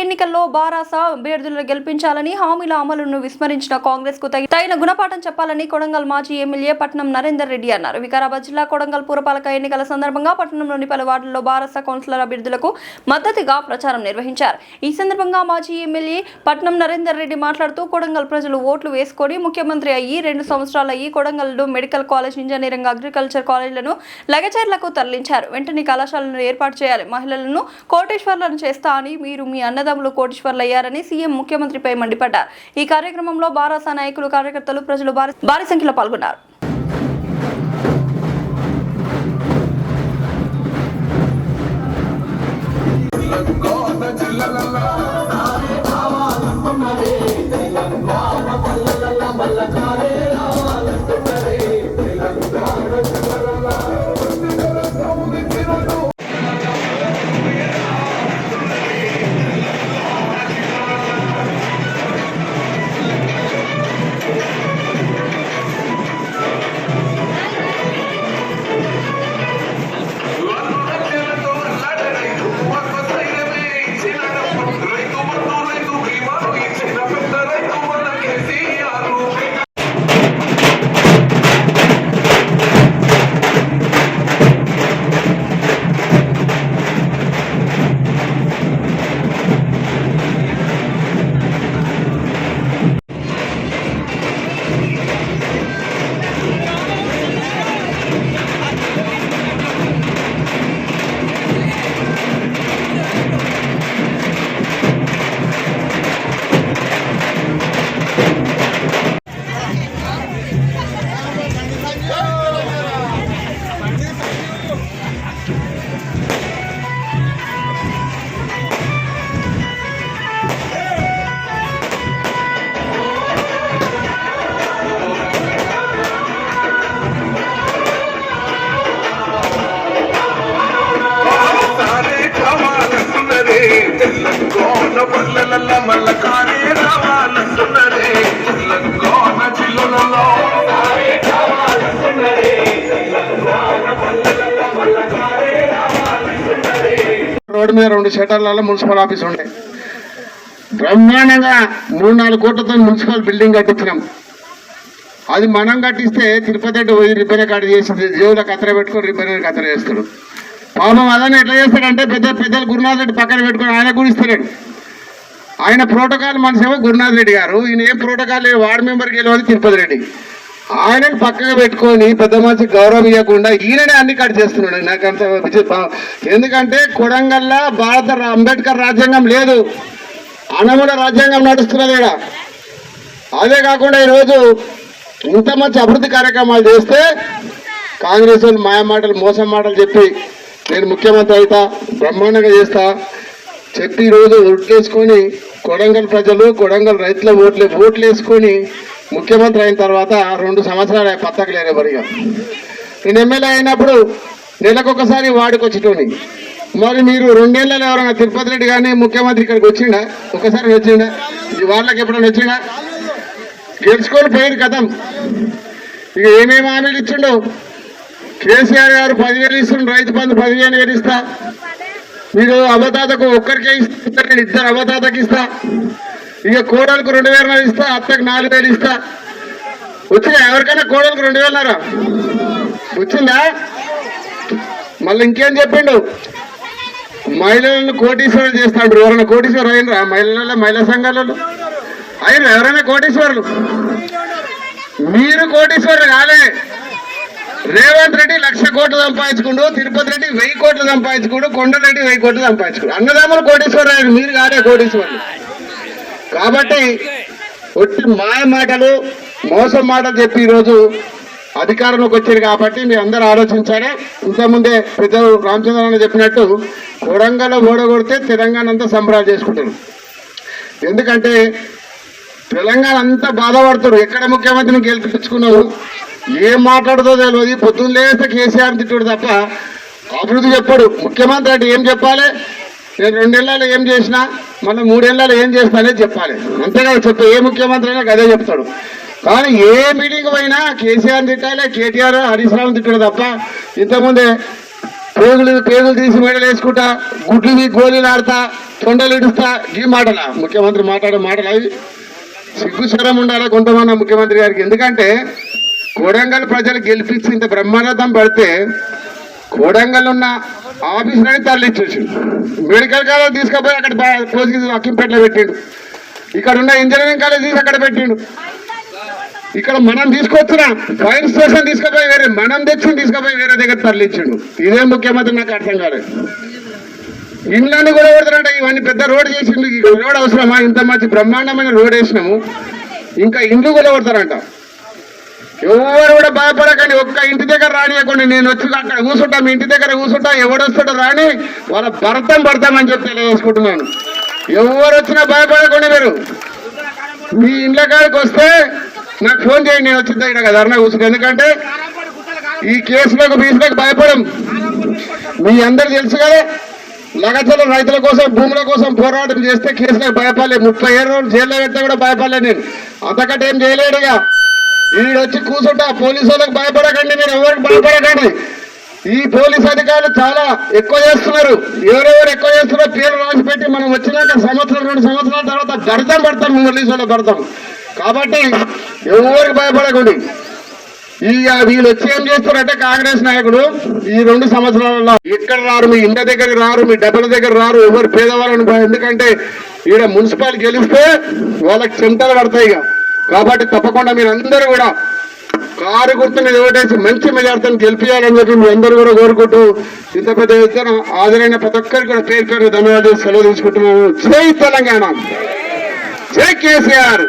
ఎన్నికల్లో బారాస అభ్యర్థులను గెలిపించాలని హామీల అమలును విస్మరించిన కాంగ్రెస్ కు తగిన గుణపాఠం చెప్పాలని కొడంగల్ మాజీ ఎమ్మెల్యే పట్నం నరేందర్ రెడ్డి అన్నారు. వికారాబాద్ జిల్లా కొడంగల్ పురపాలక ఎన్నికల సందర్భంగా పట్టణంలోని పలు వార్డుల్లో బారాస కౌన్సిలర్ అభ్యర్థులకు మద్దతుగా ప్రచారం నిర్వహించారు. ఈ సందర్భంగా మాజీ ఎమ్మెల్యే పట్నం నరేందర్ రెడ్డి మాట్లాడుతూ కొడంగల్ ప్రజలు ఓట్లు వేసుకొని ముఖ్యమంత్రి అయ్యి 2 సంవత్సరాలు అయ్యి కొడంగల్లో మెడికల్ కాలేజ్, ఇంజనీరింగ్, అగ్రికల్చర్ కాలేజీలను లగచర్లకు తరలించారు. వెంటనే కళాశాలను ఏర్పాటు చేయాలి. మహిళలను కోటేశ్వర్లను చేస్తా అని మీరు మీ అన్నదమ్ములు కోటీశ్వర్లు అయ్యారని సీఎం ముఖ్యమంత్రిపై మండిపడ్డారు. ఈ కార్యక్రమంలో బారాస నాయకులు, కార్యకర్తలు, ప్రజలు భారీ సంఖ్యలో పాల్గొన్నారు. రోడ్డు మీద 2 షటర్లలో మున్సిపల్ ఆఫీస్ ఉండే బ్రహ్మాండంగా 3-4 కోట్లతో మున్సిపల్ బిల్డింగ్ కట్టించినాం. అది మనం కట్టిస్తే తిరుపతి పోయి రిబ్బన్ కట్ చేసి జేబులో కత్తెర పెట్టుకొని రిబ్బన్ కత్తెర చేస్తాడు. పాపం అదని ఎట్లా చేస్తాడంటే పెద్దలు గురునాథ్ రెడ్డి పక్కన పెట్టుకొని ఆయన కూడా ఇస్తాడు. ఆయన ప్రోటోకాల్ మనిషేమో గురునాథ్ రెడ్డి గారు, ఈయన ఏం ప్రోటోకాల్ వార్డు మెంబర్కి వెళ్ళేది తిరుపతి రెడ్డి. ఆయనను పక్కగా పెట్టుకొని పెద్ద మనిషి గౌరవం ఇవ్వకుండా ఈయననే అన్ని కట్ చేస్తున్నాడు. నాకంత ఎందుకంటే కొడంగల్లా భారత అంబేద్కర్ రాజ్యాంగం లేదు, అనముల రాజ్యాంగం నడుస్తున్నది ఇక్కడ. అదే కాకుండా ఈరోజు ఇంత మంచి అభివృద్ధి కార్యక్రమాలు చేస్తే కాంగ్రెస్ వాళ్ళు మాయమాటలు, మోసం మాటలు చెప్పి నేను ముఖ్యమంత్రి అవుతా, బ్రహ్మాండంగా చేస్తా చెప్పి ఈరోజు ఓట్లేసుకొని కొడంగల్ ప్రజలు, కొడంగల్ రైతుల ఓట్లు వేసుకొని ముఖ్యమంత్రి అయిన తర్వాత 2 సంవత్సరాలు పత్తకు లేరు ఎవరిగా. నేను ఎమ్మెల్యే అయినప్పుడు నెలకొకసారి వాడికి వచ్చేటోని. మరి మీరు 2 ఏళ్ళలో ఎవరైనా తిరుపతి రెడ్డి కానీ ముఖ్యమంత్రి ఇక్కడికి వచ్చిండా? ఒకసారి వచ్చిండా? వాళ్ళకి ఎప్పుడైనా వచ్చిండా? గెలుచుకొని పోయిన కథం. ఇక ఏమేమి హామీలు ఇచ్చిండు? కేసీఆర్ గారు 10,000 ఇస్తుండు, రైతు బంధు 15,000 ఇస్తా, మీరు అవతాతకు ఒక్కరికే ఇస్తా, 2 అవతాతకి ఇస్తా, ఇక కోడలకు 2,000 ఇస్తా, అత్తకు 4,000 ఇస్తా. వచ్చిందా ఎవరికైనా కోడలకు 2,000 వచ్చిందా? మళ్ళీ ఇంకేం చెప్పిండు? మహిళలను కోటీశ్వరులు చేస్తాడు. ఎవరైనా కోటీశ్వరు అయినరా? మహిళా సంఘాలలో అయినా ఎవరైనా కోటీశ్వరులు? మీరు కోటీశ్వరులు కాలే. రేవంత్ రెడ్డి 1,00,000 కోట్లు సంపాదించుకుండు, తిరుపతి రెడ్డి 1000 కోట్లు సంపాదించుకుండు, కొండరెడ్డి 1000 కోట్లు సంపాదించుకుండు. అన్నదమ్ములు కోటీశ్వరులు, మీరు కాలే కోటీశ్వరులు. కాబట్టి ఒట్టి మాయ మాటలు, మోసం మాటలు చెప్పి ఈరోజు అధికారంలోకి వచ్చారు. కాబట్టి మీరు అందరూ ఆలోచించాలి. ఇంతకుముందే పెద్దలు రామచంద్రరావు చెప్పినట్టు కొడంగల్లో ఓడగొడితే తెలంగాణ అంతా సంబరాలు చేసుకుంటారు. ఎందుకంటే తెలంగాణ అంతా బాధపడుతారు. ఎక్కడ ముఖ్యమంత్రిని గెలిపించుకున్నావు, ఏం మాట్లాడుతో తెలియదు. పొద్దున్న లేస్తే కేసీఆర్ తిట్టుడు తప్ప అభివృద్ధి చెప్పాడు. ముఖ్యమంత్రి అంటే ఏం చెప్పాలి? నేను 2 ఏళ్లలో ఏం చేసినా, మళ్ళీ 3 ఏళ్లలో ఏం చేస్తా అనేది చెప్పాలి. అంతేకాదు చెప్తే ఏ ముఖ్యమంత్రి అయినా అదే చెప్తాడు. కానీ ఏ మీటింగ్ పోయినా కేసీఆర్ తిట్టాలి, కేటీఆర్, హరీష్ రావు తిట్టాడు తప్ప ఇంతకుముందే పేగులు తీసి మెడలు వేసుకుంటా, గుడ్లు గోళీలు ఆడతా, తొండలు ఇడుస్తా, ఈ మాటలా ముఖ్యమంత్రి మాట్లాడే మాటలు అవి సిగ్గుస్వరం ఉండాలి కొంతమంది ముఖ్యమంత్రి గారికి. ఎందుకంటే కొడంగల్ ప్రజలు గెలిపించి ఇంత బ్రహ్మానందం పడితే కొడంగల్ ఉన్న ఆఫీసులని తరలించు, మెడికల్ కాలేజ్ తీసుకుపోయి అక్కడ కోసి అక్కింపేటలో పెట్టిండు, ఇక్కడ ఉన్న ఇంజనీరింగ్ కాలేజ్ తీసి అక్కడ పెట్టిండు, ఇక్కడ మనం తీసుకొచ్చిన ఫైర్ స్టేషన్ తీసుకుపోయి వేరే మనం తెచ్చి తీసుకుపోయి వేరే దగ్గర తరలించిండు. ఇదే ముఖ్యమంత్రి నాకు అర్థం కాలేదు. ఇండ్లన్నీ కూడా కొడతారంట, ఇవన్నీ పెద్ద రోడ్ చేసిండు, ఈ రోడ్ అవసరమా? ఇంత మంచి బ్రహ్మాండమైన రోడ్ వేసినాము, ఇంకా ఇండ్లు కూడా కొడతారంట. ఎవరు కూడా భయపడకండి, ఒక్క ఇంటి దగ్గర రానియకండి, నేను వచ్చి అక్కడ కూర్చుంటా, మీ ఇంటి దగ్గర కూర్చుంటా, ఎవడొస్తాడో రాని వాళ్ళ పడతామని చెప్పి తెలియజేసుకుంటున్నాను. ఎవరు వచ్చినా భయపడకండి, మీరు మీ ఇండ్ల కాడికి వస్తే నాకు ఫోన్ చేయండి, నేను వచ్చిందా ఇక్కడ ధర్నా కూర్చుంటా. ఎందుకంటే ఈ కేసులకు బీసులకు భయపడం మీ అందరు తెలుసు కదా. లగచల రైతుల కోసం భూముల కోసం పోరాటం చేస్తే కేసులకు భయపడలేదు, 37 రోజులు జైల్లో పెడితే కూడా భయపడలేదు నేను, అంతకంటే ఏం చేయలేడుగా. వీడొచ్చి కూర్చుంటా, పోలీసు వాళ్ళకి భయపడకండి, మీరు ఎవరికి భయపడకండి. ఈ పోలీస్ అధికారులు చాలా ఎక్కువ చేస్తున్నారు, ఎవరెవరు ఎక్కువ చేస్తున్నారో పేరు రాసి పెట్టి మనం వచ్చినాక సంవత్సరం 2 సంవత్సరాల తర్వాత పడతాం పోలీసు వాళ్ళకి పడతాం. కాబట్టి ఎవరికి భయపడకండి. వీళ్ళు వచ్చి ఏం చేస్తారంటే కాంగ్రెస్ నాయకుడు ఈ 2 సంవత్సరాలలో ఎక్కడ రారు, మీ ఇంటి దగ్గరికి రారు, మీ డబ్బుల దగ్గర రారు, ఎవరు పేదవాళ్ళని. ఎందుకంటే ఈడ మున్సిపాలిటీ గెలిస్తే వాళ్ళకి చెంతలు పడతాయి. కాబట్టి తప్పకుండా మీరు అందరూ కూడా కారు గుర్తు మీద ఓటేసి మంచి మెజార్టీని గెలిపించాలని చెప్పి మీ అందరూ కూడా కోరుకుంటూ ఇంత పెద్ద ఎత్తున హాజరైన ప్రతి ఒక్కరికి కూడా పేరు పేరు ధన్యవాదాలు సెలవు తీసుకుంటున్నాము. జై తెలంగాణ, జై కేసీఆర్.